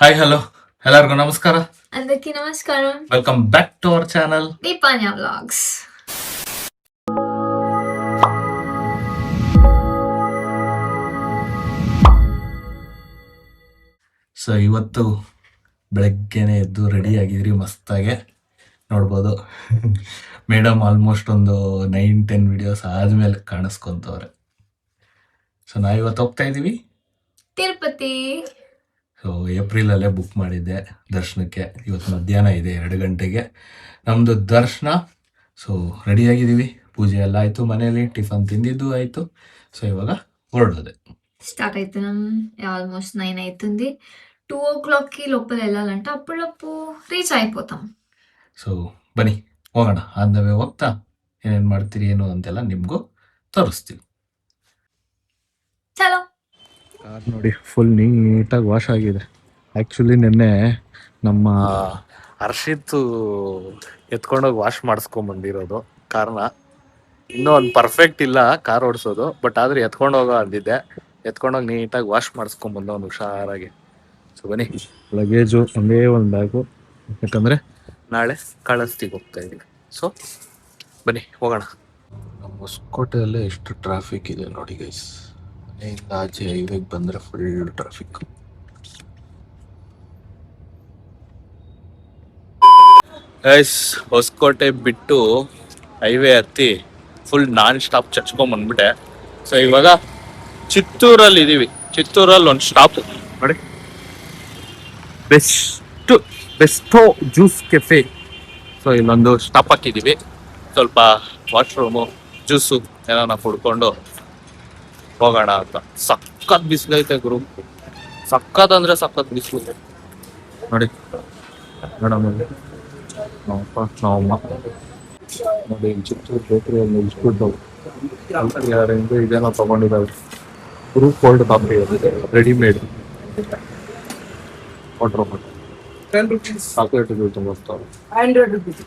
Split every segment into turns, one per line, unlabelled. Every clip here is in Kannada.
ಹಾಯ್ ಹಲೋ ಎಲ್ಲರಿಗೂ ನಮಸ್ಕಾರ.
అందరికీ నమస్కారం.
Welcome back to our channel
Deepanya vlogs.
So ಇವತ್ತು ಬೆಳಗ್ಗೆನೆ ಎದ್ದು ರೆಡಿ ಆಗಿದ್ರಿ ಮಸ್ತಾಗೆ ನೋಡ್ಬೋದು. ಮೇಡಮ್ ಆಲ್ಮೋಸ್ಟ್ ಒಂದು 9-10 ವಿಡಿಯೋಸ್ ಆದ್ಮೇಲೆ ಕಾಣಿಸ್ಕೊಂತವ್ರೆ. ಸೊ ನಾವಿವತ್ತು ಹೋಗ್ತಾ ಇದೀವಿ
ತಿರುಪತಿ.
ಸೊ ಏಪ್ರಿಲಲ್ಲೇ ಬುಕ್ ಮಾಡಿದ್ದೆ ದರ್ಶನಕ್ಕೆ. ಇವತ್ತು ಮಧ್ಯಾಹ್ನ ಇದೆ 2 ಗಂಟೆಗೆ ನಮ್ಮದು ದರ್ಶನ. ಸೊ ರೆಡಿಯಾಗಿದ್ದೀವಿ, ಪೂಜೆ ಎಲ್ಲ ಆಯಿತು, ಮನೇಲಿ ಟಿಫನ್ ತಿಂದಿದ್ದು ಆಯಿತು. ಸೊ ಇವಾಗ ಹೊರಡೋದೆ.
స్టార్ట్ అవుతున్నాం. ఆల్మోస్ట్ 9 అవుతుంది. 2 o'clock లోపల వెళ్ళాలంటే అప్పుడప్పుడు రీచ్ అయిపోతాం.
ಸೊ ಬನ್ನಿ ಹೋಗೋಣ. ಆನ್ ದ ವೇ ಹೋಗ್ತಾ ಏನೇನು ಮಾಡ್ತೀರಿ ಏನು ಅಂತೆಲ್ಲ ನಿಮಗೂ ತೋರಿಸ್ತೀವಿ.
ಚಲೋ.
ಕಾರ್ ನೋಡಿ ಫುಲ್ ನೀಟಾಗಿ ವಾಶ್ ಆಗಿದೆ. ಆ್ಯಕ್ಚುಲಿ ನಿನ್ನೆ ನಮ್ಮ ಹರ್ಷಿತ್ ಎತ್ಕೊಂಡೋಗಿ ವಾಶ್ ಮಾಡಿಸ್ಕೊಂಬಂದಿರೋದು ಕಾರ್ನ. ಇನ್ನೂ ಒಂದು ಪರ್ಫೆಕ್ಟ್ ಇಲ್ಲ ಕಾರ್ ಓಡಿಸೋದು, ಬಟ್ ಆದರೆ ಎತ್ಕೊಂಡೋಗೋ ಅಂದಿದ್ದೆ. ಎತ್ಕೊಂಡೋಗಿ ನೀಟಾಗಿ ವಾಶ್ ಮಾಡಿಸ್ಕೊಂಬಂದ ಒಂದು ಹುಷಾರಾಗಿ. ಸೊ ಬನ್ನಿ, ಲಗೇಜು ಒಂದೇ ಒಂದು ಬ್ಯಾಗು, ಯಾಕಂದರೆ ನಾಳೆ ಕಳಸ್ತಿಗೆ ಹೋಗ್ತಾ ಇದ್ದೀವಿ. ಸೊ ಬನ್ನಿ ಹೋಗೋಣ. ನಮ್ಮ ಹೊಸಕೋಟೆಯಲ್ಲೇ ಎಷ್ಟು ಟ್ರಾಫಿಕ್ ಇದೆ ನೋಡಿ ಗೈಸ್. ಮನೆಯಿಂದ ಆಚೆ ಹೈವೇಗೆ ಬಂದರೆ ಫುಲ್ ಟ್ರಾಫಿಕ್. ಗೈಸ್ ಹೊಸಕೋಟೆ ಬಿಟ್ಟು ಹೈವೇ ಹತ್ತಿ ಫುಲ್ ನಾನ್ ಸ್ಟಾಪ್ ಚಚ್ಕೊಂಬಂದ್ಬಿಟ್ಟೆ. ಸೊ ಇವಾಗ ಚಿತ್ತೂರಲ್ಲಿ ಇದ್ದೀವಿ. ಚಿತ್ತೂರಲ್ಲಿ ಒಂದು ಸ್ಟಾಪ್ ನೋಡಿ, ಬೆಸ್ಟೋ ಜ್ಯೂಸ್ ಕೆಫೆ. ಸೊ ಇಲ್ಲೊಂದು ಸ್ಟಾಪ್ ಹಾಕಿದ್ದೀವಿ. ಸ್ವಲ್ಪ ವಾಶ್ರೂಮು, ಜ್ಯೂಸು ಏನಾನ ಕುಡ್ಕೊಂಡು ಹೋಗೋಣ ಅಂತ. ಸಖತ್ ಬಿಸಿಲೈತೆ ಗುರು, ಸಖತ್ ಅಂದರೆ ಸಖತ್ ಬಿಸಿಲು ನೋಡಿ. ಮೇಡಮ್ ನಾವಮ್ಮ ನೋಡಿ, ಚಿತ್ತೂರು ಬೇಕರಿಯಲ್ಲಿ ನಿಲ್ಸ್ಬಿಟ್ಟು ಯಾರಿಂದ ಇದೇನೋ ತಗೊಂಡಿದ್ದಾವೆ. Full cold coffee readymade water bottle. 10 rupees chocolate ಇದು ತುಂಬ 100 rupees.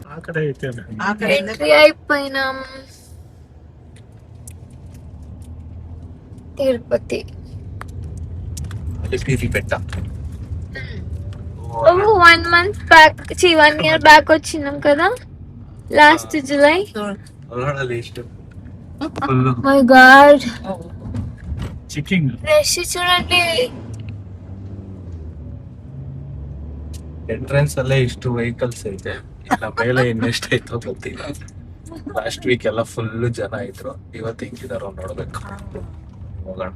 ఆ కಡೆ అయితే
ఎంట్రీ అయిపోయినాం తిరుపతి.
పెట్ట
1 month బ్యాక్, 1 year బ్యాక్ వచ్చినాం కదా, last July. My God,
checking
rush చూడండి.
ಎಂಟ್ರೆನ್ಸ್ ಅಲ್ಲೇ ಇಷ್ಟು ವೆಹಿಕಲ್ಸ್ ಐತೆ. ಇಲ್ಲ ಮೇಲೆ ಇನ್ನೆಷ್ಟು ಐತೋ ಗೊತ್ತಿಲ್ಲ. ಲಾಸ್ಟ್ ವೀಕ್ ಎಲ್ಲ ಫುಲ್ ಜನ ಇದ್ರು. ಇವತ್ತು ಹಿಂಗಿದಾರೋ ನೋಡ್ಬೇಕು. ಹೋಗೋಣ.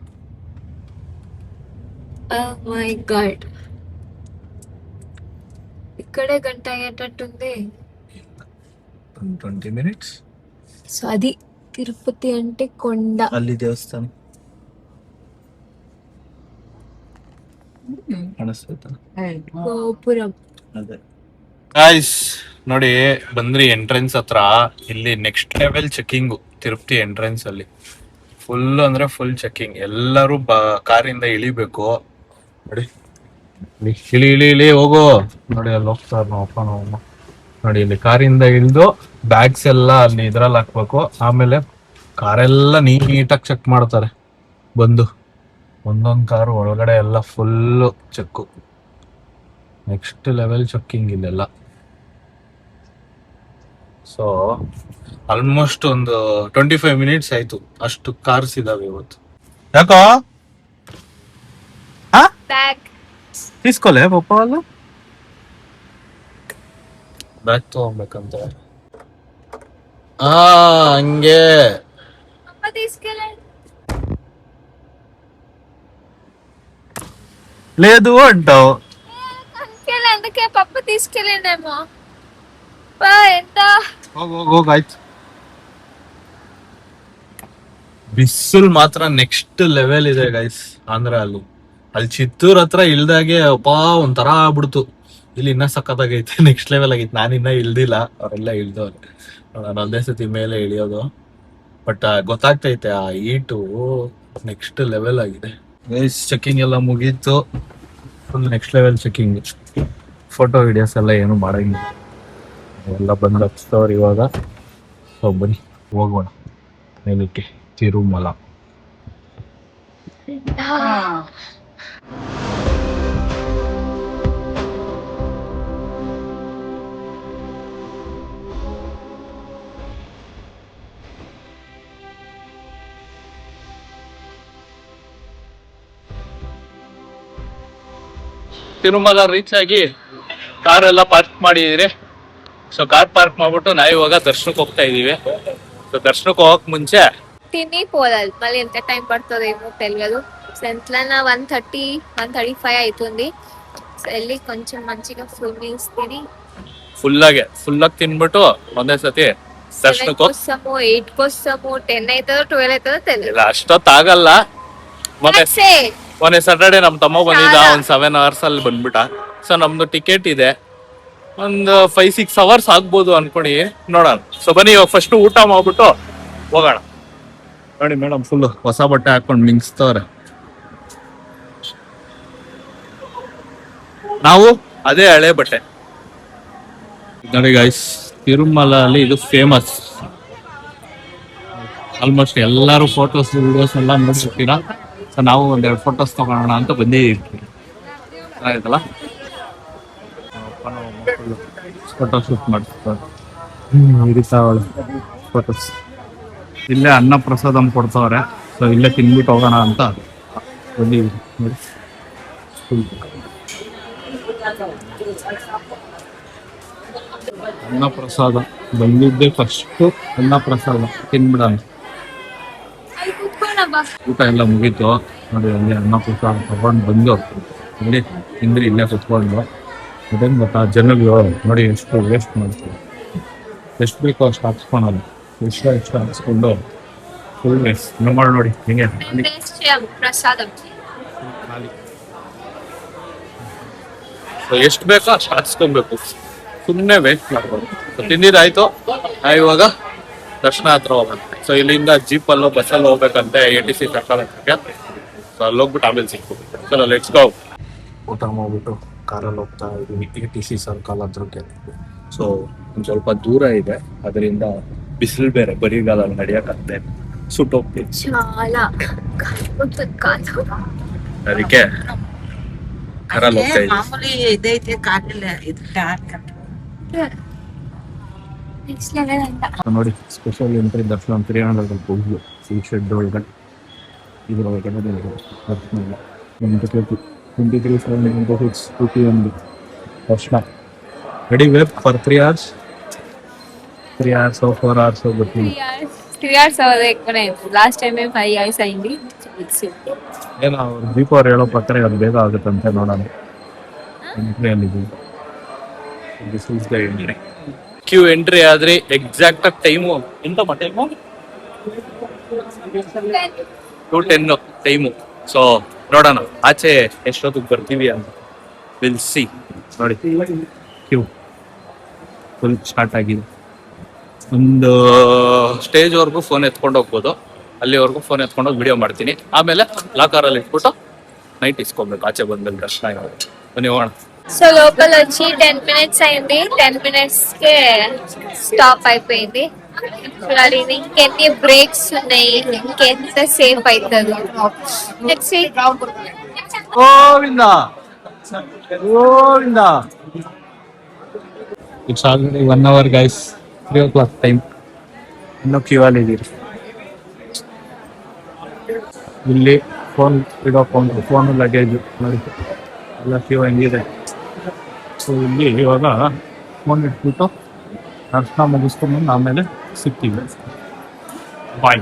మై గాడ్, ఇక్కడే గంట అయ్యేటట్టుంది.
20 minutes.
సో అది తిరుపతి అంటే కొండ.
ಅಲ್ಲಿ ದೇವಸ್ಥಾನ ಕಾಣಿಸ್ತೈತ,
ಗೋಪುರಂ.
ಅದೇ ಗಾಯ್ಸ್ ನೋಡಿ, ಬಂದ್ರಿ ಎಂಟ್ರೆನ್ಸ್ ಹತ್ರ. ಇಲ್ಲಿ next level checking Tirupati entrance ಅಲ್ಲಿ. ಫುಲ್ ಅಂದ್ರೆ ಫುಲ್ ಚೆಕಿಂಗ್. ಎಲ್ಲರೂ ಕಾರಿಂದ ಇಳಿಬೇಕು ನೋಡಿ. ಇಳಿ ಇಳಿ ಇಳಿ ಹೋಗು ನೋಡಿ. ಅಲ್ಲಿ ಹೋಗ್ತಾರೆ ನಮ್ಮ ಅಪ್ಪ ನಮ್ಮಮ್ಮ ನೋಡಿ. ಇಲ್ಲಿ ಕಾರಿಂದ ಇಳಿದು ಬ್ಯಾಗ್ಸ್ ಎಲ್ಲ ಅಲ್ಲಿ ಇದ್ರಲ್ಲಿ ಹಾಕ್ಬೇಕು. ಆಮೇಲೆ ಕಾರೆಲ್ಲ ನೀಟಾಗಿ ಚೆಕ್ ಮಾಡ್ತಾರೆ ಬಂದು. ಒಂದೊಂದು ಕಾರು ಒಳಗಡೆ ಎಲ್ಲ full cheque. Next level checking ಇಲ್ಲೆಲ್ಲ. ಸೊ ಆಲ್ಮೋಸ್ಟ್ ಒಂದು 25 minutes ಆಯ್ತು. ಅಷ್ಟು ಕಾರ್ಸ್ ಇದಾವೆ ಇವತ್ತು. ಯಾಕೋ
ಬ್ಯಾಗ್
తీసుకోలే ಪಪ್ಪ వాళ్ళు ಬ್ಯಾಗ್ ತಗೋಬೇಕಂತ. ಹಂಗೆ
అమ్మ తీసుకెళ్ళండి.
లేదు అంటావు.
అందుకెళ్ళి అందుకే పప్పు తీసుకెళ్ళండేమో. ఎంత
ಹೋಗ ಆಯ್ತು. ಬಿಸಿಲು ಮಾತ್ರ ನೆಕ್ಸ್ಟ್ ಲೆವೆಲ್ ಇದೆ ಗೈಸ್. ಆಂಧ್ರ ಅಲ್ಲಿ ಚಿತ್ತೂರ್ ಹತ್ರ ಇಳ್ದಾಗೆ ಅಪ್ಪಾ ಒಂಥರ ಆಗ್ಬಿಡ್ತು. ಇಲ್ಲಿ ಇನ್ನ ಸಕ್ಕತ್ತಾಗೈತೆ, ನೆಕ್ಸ್ಟ್ ಲೆವೆಲ್ ಆಗೈತೆ. ನಾನಿನ್ನ ಇಳ್ದಿಲ್ಲ, ಅವರೆಲ್ಲ ಇಳ್ದವ್ರೆ. ನಾನು ಒಂದೇ ಸತಿ ಮೇಲೆ ಇಳಿಯೋದು. ಬಟ್ ಗೊತ್ತಾಗ್ತೈತೆ ಆ ಈಟು ನೆಕ್ಸ್ಟ್ ಲೆವೆಲ್ ಆಗಿದೆ ಗೈಸ್. ಚೆಕಿಂಗ್ ಎಲ್ಲ ಮುಗೀತು. Full next level checking. Photo videos ಎಲ್ಲ ಏನು ಮಾಡಂಗಿಲ್ಲ, ಎಲ್ಲ ಬಂದು ಹಚ್ತವ್ರು ಇವಾಗ. ಸೊ ಬನ್ನಿ ಹೋಗೋಣ ಮೇಲಕ್ಕೆ, ತಿರುಮಲ. ತಿರುಮಲ ರೀಚ್ ಆಗಿ ಕಾರ್ ಎಲ್ಲ ಪಾರ್ಕ್ ಮಾಡಿದಿರಿ. ಸೊ ಕಾರ್ ಪಾರ್ಕ್ ಮಾಡ್ಬಿಟ್ಟು ನಾವು ಇವಾಗ ದರ್ಶನಕ್ಕೆ ಹೋಗ್ತಾ ಇದೀವಿ. ಸೊ దర్శనకు ಹೋಗಕ್ ముంచే
తిని పోవాలి. మళ్ళీ ఎంత టైం పడుతుందేమో తెలియదు. సెంట్లన 1:30, 1:35 అవుతుంది. సో వెళ్ళి కొంచెం మంచిగా ఫుల్ మీల్స్ తిని
ಫುಲ್ಲಾಗಿ ತಿನ್ಬಿಟ್ಟು ಒಂದೇ ಸತಿ ದರ್ಶನಕ್ಕೆ ಹೋಗಿ.
8 వస్తాము, 10 అవుతుందో 12 అవుతుందో తెలియదు.
ಅಷ್ಟೊತ್ತಾಗಲ್ಲ.
That's
ಮೊನ್ನೆ ಸಾಟರ್ಡೆ ನಮ್ ತಮ್ಮ ಬಂದಿದ್ದ, ಒಂದ್ 7 hours ಅಲ್ಲಿ ಬಂದ್ಬಿಟ್ಟ. ಸೊ ನಮ್ದು ಟಿಕೆಟ್ ಇದೆ, ಒಂದು 5-6 hours ಆಗ್ಬೋದು ಅನ್ಕೊಡಿ, ನೋಡೋಣ. ಸೊ ಬನ್ನಿ ಇವಾಗ ಫಸ್ಟ್ ಊಟ ಮಾಡ್ಬಿಟ್ಟು ಹೋಗೋಣ. ನೋಡಿ ಮೇಡಮ್ ಫುಲ್ ಹೊಸ ಬಟ್ಟೆ ಹಾಕೊಂಡು ಮಿಂಚ್ತವ್ರೆ. ನಾವು ಅದೇ ಹಳೆ ಬಟ್ಟೆ. ನೋಡಿ ಗೈಸ್, ತಿರುಮಲ ಅಲ್ಲಿ ಇದು ಫೇಮಸ್. ಆಲ್ಮೋಸ್ಟ್ ಎಲ್ಲರೂ ಫೋಟೋಸ್ ವಿಡಿಯೋಸ್ ಎಲ್ಲ ನೋಡಿರ್ತೀರಾ. ಸೊ ನಾವು ಒಂದೆರಡು ಫೋಟೋಸ್ ತಗೊಳ್ಳೋಣ ಅಂತ ಬಂದಿದ್ದೀವಿ. ಆಯ್ತಲ್ಲ, ಫೋಟೋ ಶೂಟ್ ಮಾಡ್ತಾರೆ. ಫೋಟೋಸ್ ಇಲ್ಲೇ ಅನ್ನ ಪ್ರಸಾದಂ ಕೊಡ್ತವ್ರೆ. ಸೊ ಇಲ್ಲೇ ತಿನ್ಬಿಟ್ಟು ಹೋಗೋಣ ಅಂತ ಬಂದಿದ್ದೀವಿ. ನೋಡಿ ಅನ್ನ ಪ್ರಸಾದ ಬಂದಿದ್ದೆ ಫಸ್ಟ್. ಅನ್ನ ಪ್ರಸಾದ ತಿನ್ಬಿಡೋಣ. ಊಟ ಎಲ್ಲ ಮುಗೀತು. ನೋಡಿ ಅಲ್ಲಿ ಅನ್ನ ಪ್ರಸಾದ ತಗೊಂಡು ಬಂದು ಇಲ್ಲಿ ತಿಂದ್ರಿ, ಇಲ್ಲೇ ಕುತ್ಕೊಂಡು. ಅದೇನು ಗೊತ್ತಾ, ಜನಗಳು ನೋಡಿ ಎಷ್ಟು ವೇಸ್ಟ್ ಮಾಡ್ತೀವಿ. ಎಷ್ಟು ಬೇಕೋ ಅಷ್ಟು ಹಾಕ್ಸ್ಕೊಳಲ್ಲ, ಎಷ್ಟು ಹಾಕ್ಸ್ಕೊಂಡು ಫುಲ್ ವೇಸ್ಟ್. ಮಾಡಿ ನೋಡಿ ಹಿಂಗೆ
ప్రసాదం.
ಸೊ ಎಷ್ಟು ಬೇಕೋ ಅಷ್ಟು ಹಾಕ್ಸ್ಕೊಬೇಕು, ಸುಮ್ಮನೆ ವೇಸ್ಟ್ ಮಾಡ್ಬೋದು. ಸೊ ತಿಂದಿದ್ದಾಯ್ತು, ನಾವು ಇವಾಗ ದರ್ಶನ ಹತ್ರ ಹೋಗೋಣ. ಸೊ ಇಲ್ಲಿಂದ ಜೀಪಲ್ಲೋ ಬಸ್ಸಲ್ಲಿ ಹೋಗ್ಬೇಕಂತೆ ATC ಸರ್ಕಲ್ಗೆ. ಸೊ ಅಲ್ಲಿ ಹೋಗ್ಬಿಟ್ಟು ಆಮೇಲೆ ಸಿಕ್ಕು. ಚಲೋ ಲೆಟ್ಸ್ ಗೋ. ಊಟ ಮಾಡ್ಬಿಟ್ಟು ಕಾರಲ್ಲಿ ಹೋಗ್ತಾ ಇದ್ದೀವಿ ATC ಸರ್ಕಲ್ ಹತ್ರಕ್ಕೆ. ಸೊ ಒಂದು ಸ್ವಲ್ಪ ದೂರ ಇದೆ, ಅದರಿಂದ ಬಿಸಿಲು ಬೇರೆ, ಬರಿಗಾಲ ನಡೆಯೋಕ್ಕಾಗ್ತದೆ, ಸುಟ್ಟೋಗ್ತೀವಿ.
చాలా
ಅದಕ್ಕೆ ಕಾರಲ್ಲಿ ಹೋಗ್ತಾ ಇದ್ದೀವಿ.
ಮಾಮೂಲಿ ಇದೈತೆ ಕಾಲಿಲ್ಲ ಇದು
నెక్స్ట్ లెవెల్ అంట.
ನೋಡಿ ಸ್ಪೆಷಲ್ ಎಂಟ್ರಿ ದರ್ಶನ 300 ಹೋಗ್ಲು ಈ ಶೆಡ್ ಒಳಗಡೆ. ಇದ್ರ ಒಳಗಡೆ ದರ್ಶನ 23/7 PM darshan. Ready wait for 3 hours, 3 hours or 4 hours ಗೊತ್ತಿಲ್ಲ.
3 hours అవ్వదు, ఎక్కువనే అయింది. లాస్ట్ టైం 5 hours అయింది.
ಏನೋ ಅವ್ರು ದೀಪ ಅವ್ರು ಹೇಳೋ ಪ್ರಕಾರ ಅದು ಬೇಗ ಆಗುತ್ತಂತೆ, ನೋಡೋಣ. ಎಂಟ್ರಿ ಅಲ್ಲಿದ್ದೀವಿ. This is the entry. Queue entry ಆದ್ರೆ ಎಕ್ಸಾಕ್ಟ್ ಟೈಮು ಎಂತ ಟೈಮು 2:10 ಟೈಮು. ಸೊ ನೋಡೋಣ ಆಚೆ ಎಷ್ಟೊತ್ತಿಗೆ ಬರ್ತೀವಿ ಅಂತ. Will see. ನೋಡಿ ಕ್ಯೂ ಫುಲ್ ಸ್ಟಾರ್ಟ್ ಆಗಿದೆ. ಒಂದು ಸ್ಟೇಜ್ವರೆಗೂ ಫೋನ್ ಎತ್ಕೊಂಡು ಹೋಗ್ಬೋದು. ಅಲ್ಲಿವರೆಗೂ ಫೋನ್ ಎತ್ಕೊಂಡೋಗಿ ವಿಡಿಯೋ ಮಾಡ್ತೀನಿ. ಆಮೇಲೆ ಲಾಕರಲ್ಲಿ ಇಟ್ಬಿಟ್ಟು ನೈಟ್ ಇಸ್ಕೊಬೇಕು ಆಚೆ ಬಂದಲ್ಲಿ ದರ್ಶನ. ಬನ್ನಿ ಹೋಗೋಣ.
సో లోపల వచ్చి 10 minutes అయింది. 10 minutes కే స్టాప్ అయిపోయింది. చూడాలి ఇంకెన్ని బ్రేక్స్ ఉన్నాయి, ఇంకెంత సేఫ్ అవుతుందో. Let's see.
Govinda Govinda. It's already 1 hour guys, 3 o'clock time. ಇನ್ನೂ ಕ್ಯೂ ಅಲ್ಲಿ ಇದೀರಿ. ಇಲ್ಲಿ ಫೋನ್ ಇಡೋ ಫೋನ್ ಲಗೇಜ್ ನೋಡಿ ಎಲ್ಲ ಕ್ಯೂ ಹೆಂಗಿದೆ. ಸೊ ಇಲ್ಲಿ ಇವಾಗ ಫೋನ್ ಇಟ್ಬಿಟ್ಟು ದರ್ಶನ ಮುಗಿಸ್ಕೊಂಡು ಆಮೇಲೆ ಸಿಗ್ತೀವಿ. ಬಾಯ್.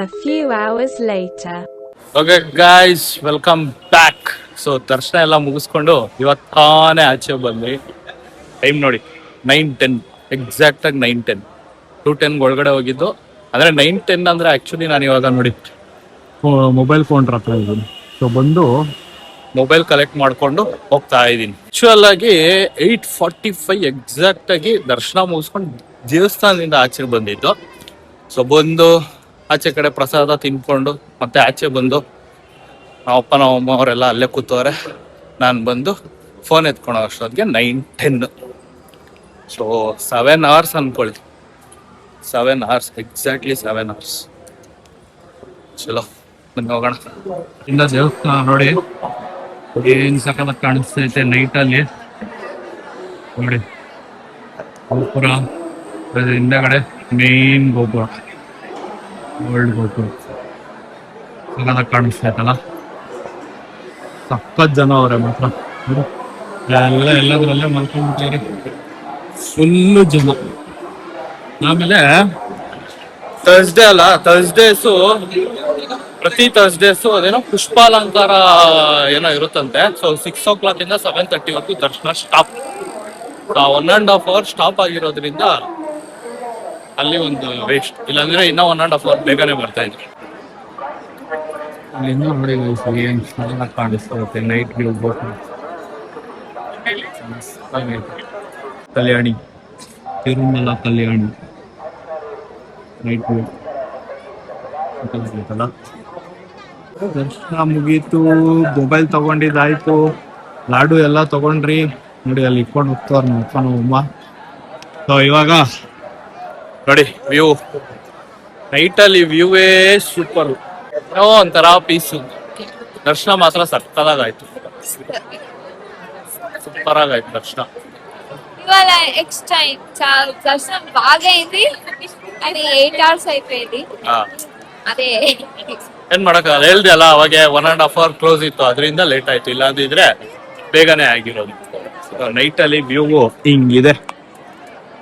A few hours later.
Okay guys, welcome back. So ದರ್ಶನ ಎಲ್ಲ ಮುಗಿಸ್ಕೊಂಡು ಇವತ್ತಾನೆ ಆಚೆ ಬಂದ್ವಿ. ಟೈಮ್ ನೋಡಿ 9:10, ಎಕ್ಸಾಕ್ಟ್ ಆಗಿ 9:10. 2:10 ಒಳಗಡೆ ಹೋಗಿದ್ದು. ಅಂದ್ರೆ 9:10 ಅಂದ್ರೆ ಆಕ್ಚುಲಿ ನಾನು ಇವಾಗ ನೋಡಿ ಮೊಬೈಲ್ ಫೋನ್ ಹತ್ರ ಇದ್ದೀನಿ. ಸೊ ಬಂದು ಮೊಬೈಲ್ ಕಲೆಕ್ಟ್ ಮಾಡ್ಕೊಂಡು ಹೋಗ್ತಾ ಇದ್ದೀನಿ. ಆಕ್ಚುಯಲ್ ಆಗಿ 8:45 ಎಕ್ಸಾಕ್ಟ್ ಆಗಿ ದರ್ಶನ ಮುಗಿಸ್ಕೊಂಡು ದೇವಸ್ಥಾನದಿಂದ ಆಚೆ ಬಂದಿದ್ದು. ಸೊ ಬಂದು ಆಚೆ ಕಡೆ ಪ್ರಸಾದ ತಿನ್ಕೊಂಡು ಮತ್ತೆ ಆಚೆ ಬಂದು ನಮ್ಮ ಅಪ್ಪ ನಮ್ಮ ಅಮ್ಮ ಅವರೆಲ್ಲ ಅಲ್ಲೇ ಕೂತವ್ರೆ. ನಾನು ಬಂದು ಫೋನ್ ಎತ್ಕೊಳೋ ಅಷ್ಟೊತ್ತಿಗೆ 9:10. ಸೊ 7 ಅವರ್ಸ್ ಅನ್ಕೊಳ್ಳಿ. 7 ಅವರ್ಸ್, ಎಕ್ಸಾಕ್ಟ್ಲಿ 7 ಅವರ್ಸ್. ಚಲೋ ಬನ್ನಿ ಹೋಗೋಣ. ಇಂದ ದೇವಸ್ಥಾನ ನೋಡಿ ಏನ್ ಸಕಲ ಕಾಣಿಸ್ತೈತೆ ನೈಟಲ್ಲಿ ನೋಡಿ. ಗೋಪುರ ಅದ್ರ ಹಿಂದಗಡೆ ಮೇನ್ ಗೋಪುರ, ಓಲ್ಡ್ ಗೋಪುರ ಸಕಲ ಕಾಣಿಸ್ತೈತಲ್ಲ. ಸಖತ್ ಜನ ಅವ್ರೆ ಮಾತ್ರ. ಎಲ್ಲದ್ರಲ್ಲೇ ಮಲ್ಕೊಂಡ್ಬಿಟ್ಟಾರೆ, ಫುಲ್ಲು ಜನ. ಆಮೇಲೆ ಥರ್ಸ್ಡೇ ಅಲ್ಲ, ಥರ್ಸ್ಡೇಸು ಪ್ರತಿ ಥರ್ಸ್ಡೇಸು ಅದೇನೋ ಪುಷ್ಪಾಲಂಕಾರ ಏನೋ ಇರುತ್ತಂತೆ. ಸೊ 6 o'clock 7:30 ದರ್ಶನ ಸ್ಟಾಪ್. 1.5 hour ಸ್ಟಾಪ್ ಆಗಿರೋದ್ರಿಂದ ಅಲ್ಲಿ ಒಂದು ವೇಸ್ಟ್. ಇಲ್ಲಾಂದ್ರೆ ಇನ್ನೂ 1.5 hour ಬೇಗನೆ ಬರ್ತಾ ಇದ್ರು. ಅಲ್ಲಿಂದ ನೋಡಿ ಏನ್ ಚೆನ್ನಾಗಿ ಕಾಣಿಸ್ತದೆ ನೈಟ್ ವ್ಯೂ. ಕಲ್ಯಾಣಿ, ತಿರುಮಲ ಕಲ್ಯಾಣಿ ನೈಟ್ ವ್ಯೂ ಐತಲ್ಲ. ದರ್ಶನ ಮುಗೀತು, ಮೊಬೈಲ್ ತಗೊಂಡಿದ್ದಾಯ್ತು, ಲಾಡು ಎಲ್ಲ ತಗೊಂಡ್ರಿ ನೋಡಿ. ಅಲ್ಲಿ ಇಟ್ಕೊಂಡು ಹೋಗ್ತವ್ರ ನಮ್ಮ ಅಮ್ಮ. ಸೊ ಇವಾಗ ನೋಡಿ ವ್ಯೂ, ನೈಟಲ್ಲಿ ವ್ಯೂವೇ ಸೂಪರ್. ಏನೋ ಒಂಥರ ಪೀಸು. ದರ್ಶನ ಮಾತ್ರ ಸಕ್ಕತ್ತಾಗಾಯ್ತು, సూపర్ ఆగాయి దర్శనం.
ఇవాళ ఎక్స్ట్రా దర్శనం బాగా అయింది. అది 8 hours అయిపోయింది. ಅದೇ
ಏನ್ ಮಾಡಕ್ಕಾಗಲ್ಲ, ಹೇಳ್ದೆ ಅಲ್ಲ ಅವಾಗ 1.5 hour ಕ್ಲೋಸ್ ಇತ್ತು, ಅದರಿಂದ ಲೇಟ್ ಆಯ್ತು. ಇಲ್ಲ ಅಂದಿದ್ರೆ ಬೇಗನೆ ಆಗಿರೋದು. ನೈಟ್ ಅಲ್ಲಿ ವ್ಯೂ ಹಿಂಗಿದೆ.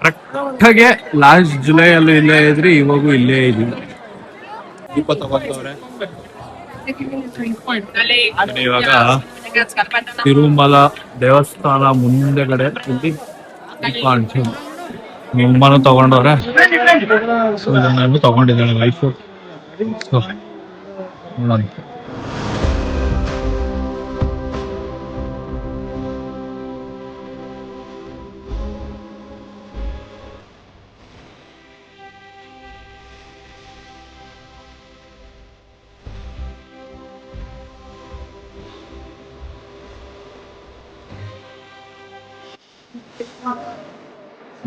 ಕರೆಕ್ಟಾಗೆ ಲಾಸ್ಟ್ ಜುಲೈ ಅಲ್ಲೂ ಇಲ್ಲೇ ಇದ್ರಿ, ಇವಾಗೂ ಇಲ್ಲೇ ಇದೀವಿ. ದೀಪ ತಗೋತವ್ರೆ. ಇವಾಗ ತಿರುಮಲ ದೇವಸ್ಥಾನ ಮುಂದೆಗಡೆ ಇಲ್ಲಿ ದೀಪ ಅಂಟಿಸಿದ್ರು. ನಿಮ್ಮನ್ನು ತಗೊಂಡವ್ರೆ. ಸೊ ಇದನ್ನೆಲ್ಲ ತಗೊಂಡಿದ್ದಾಳೆ ವೈಫು. ಸೊ ನೋಡೋಣ.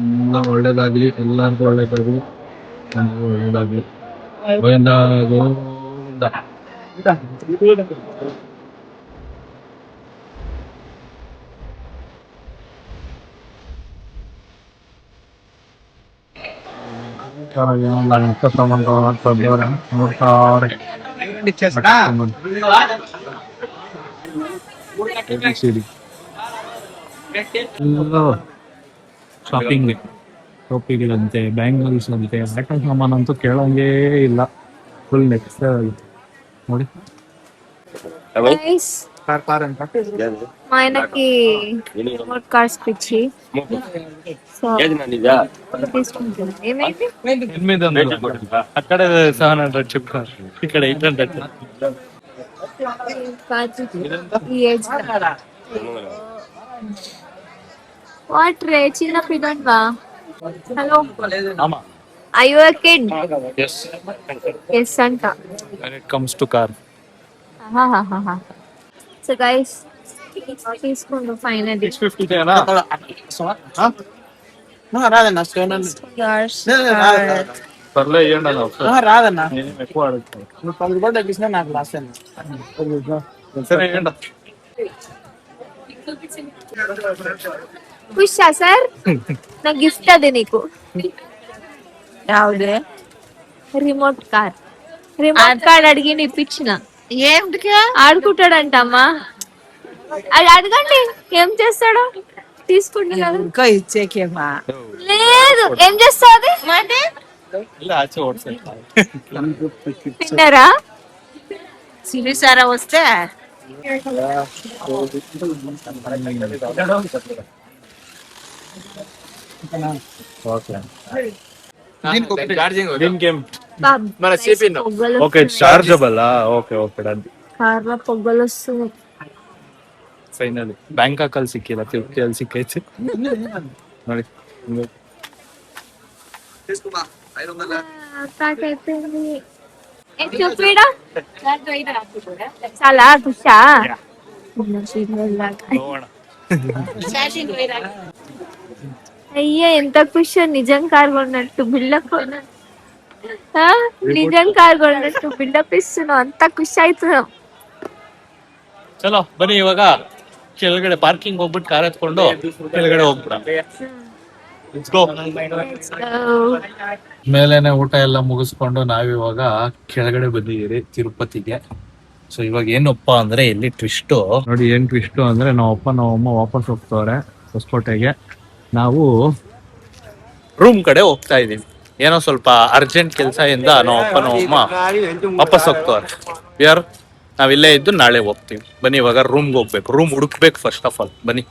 ಎಲ್ಲ ಒಳ್ಳೇದಾಗ್ಲಿ, ಎಲ್ಲರಿಗೂ ಒಳ್ಳೇದಾಗ್ಲಿ, ನನಗೂ ಒಳ್ಳೇದಾಗ್ಲಿ. ಗೋವಿಂದ ಗೋವಿಂದ. ಶಾಪಿಂಗ್ಗಳಂತೆ, ಬ್ಯಾಂಗಲ್ಸ್ ಅಂತೆ, ಆಟ ಸಾಮಾನು ಅಂತೂ ಕೇಳಂಗೇ ಇಲ್ಲ. ಫುಲ್ ನೆಕ್ಸ್ಟ್ ನೋಡಿ.
గైస్ మా ఆయనకి రిమోట్ కార్స్ పిచ్చి. సో తీసుకుంటుంది. ఏమైంది?
800 అక్కడ 700 చెప్తారు, ఇక్కడ 800.
ఈ ఏజ్ వాట్ రే చిన్న పిల్లన్వా. Hello, are you a kid?
Yes.
Yes అంట.
When it comes to car.
So guys తీసుకోండి ఫైనల్లీ.
650 తేనా?
రాదన్న
పర్లే ఇవ్వండి అన్న ఒకసారి.
రాదన్న,
నేను ఎక్కువ అడుగుతాను.
నువ్వు 10 రూపాయలు తగ్గించినా నాకు లాస్ట్ అన్న.
సరే ఇవ్వండి.
ఖుషా సార్, నా గిఫ్ట్ అది నీకు.
ಯಾವ್ದೇ
రిమోట్ కార్ అడిగి ఇప్పించిన.
ఏమిటికి
ఆడుకుంటాడంటమ్మా. అది అడగండి, ఏం చేస్తాడో. తీసుకుంటా కదా.
ఇంకా ఇచ్చేకేమా
లేదు, ఏం చేస్తాది
ಇಲ್ಲ ಆಚೆ ಓಡಿಸಿ.
తిన్నారా?
సిరిసారా వస్తే
okay chargeable. Okay okay done.
ಕಾರ್ಲ పొగలు వస్తుంది.
ಫೈನಲಿ ಬ್ಯಾಂಕಾಕ್ ಅಲ್ಲಿ ಸಿಕ್ಕಿಲ್ಲ, ತಿರುಪತಿಯಲ್ಲಿ ಸಿಕ್ಕೈತಿ ನೋಡಿ.
చాలా ఖుషా. అయ్యా ఎంత ఖుషి నిజం కార్ కొన్నట్టు బిల్డప్ నిజం కార్ కొన్నట్టు బిల్డప్ ఇస్తున్నావు అంత ఖుషి అవుతున్నావు
ಚಲೋ ಬನ್ನಿ ಇವಾಗ ಕೆಳಗಡೆ ಪಾರ್ಕಿಂಗ್ ಹೋಗ್ಬಿಟ್ಟು ಕಾರ್ ಎತ್ಕೊಂಡು ಕೆಳಗಡೆ ಹೋಗ್ಬಿಡ ಮೇಲೇನೆ ಊಟ ಎಲ್ಲ ಮುಗಿಸ್ಕೊಂಡು ನಾವಿವಾಗ ಕೆಳಗಡೆ ಬಂದಿದ್ದೀರಿ ತಿರುಪತಿಗೆ. ಸೊ ಇವಾಗ ಏನಪ್ಪ ಅಂದ್ರೆ ಇಲ್ಲಿ ಟ್ವಿಸ್ಟ್ ನೋಡಿ, ಏನ್ ಟ್ವಿಸ್ಟ್ ಅಂದ್ರೆ ನಾವಪ್ಪ ನಮ್ಮಮ್ಮ ವಾಪಸ್ ಹೋಗ್ತವ್ರೆ ಹೊಸಕೋಟೆಗೆ. ನಾವು ರೂಮ್ ಕಡೆ ಹೋಗ್ತಾ ಇದೀವಿ. ಏನೋ ಸ್ವಲ್ಪ ಅರ್ಜೆಂಟ್ ಕೆಲಸ ಇಂದ ನಾವಪ್ಪ ನಮ್ಮಮ್ಮ ವಾಪಸ್ ಹೋಗ್ತವ್ರೆ. ನಾವಿಲ್ಲೇ ಇದ್ದು ನಾಳೆ ಹೋಗ್ತೀವಿ. ಬನ್ನಿ ಇವಾಗ ರೂಮ್ಗೆ ಹೋಗ್ಬೇಕು, ರೂಮ್ ಹುಡುಕ್ಬೇಕು ಫಸ್ಟ್ ಆಫ್ ಆಲ್. ಬನ್ನಿ.